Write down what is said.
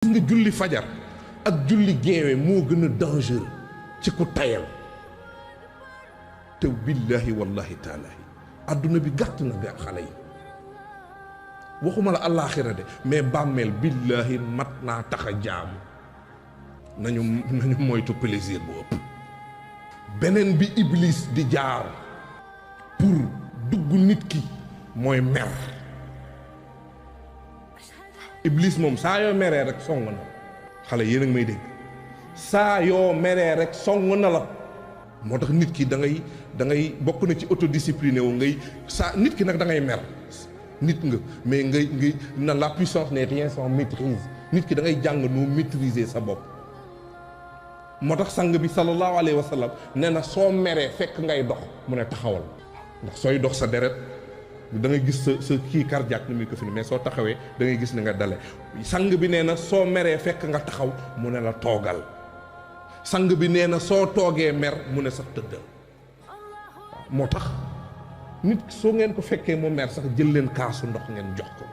gis nga julli fajar ak julli geewe moo gën a dangereux ci ku tayal te billahi wallahi taalahi adduna bi gàtt na ga xale yi waxuma la àllaaxira de mais bàmmeel billahi mat naa tax a jaamu nañu moytu plaisir bu ëpp beneen bi iblis di jaar pour dugg nit ki mooy mer iblis moom saa yoo meree rek song na xale yéen a ngi may dégg saa yoo meree rek song na la moo tax nit ki da ngay bokk na ci autodiscipliné wu ngay saa nit ki nag da ngay mer nit nga mais ngay na la puissance n'est rien sans maîtrise nit ki da ngay jàng noo maîtriser sa bopp moo tax sang bi sallallahu alayhi wa sallam nee na soo meree fekk ngay dox mu ne taxawal ndax sooy dox sa deret da ngay gis sa kii cardiaque ni muy ko fi mais soo taxawee da ngay gis ni nga dale sang bi nee na soo meree fekk nga taxaw mu ne la toogal sang bi nee na soo toogee mer mu ne sax tëddal moo tax nit soo ngeen ko fekkee mu mer sax jël leen kaasu ndox ngeen jox ko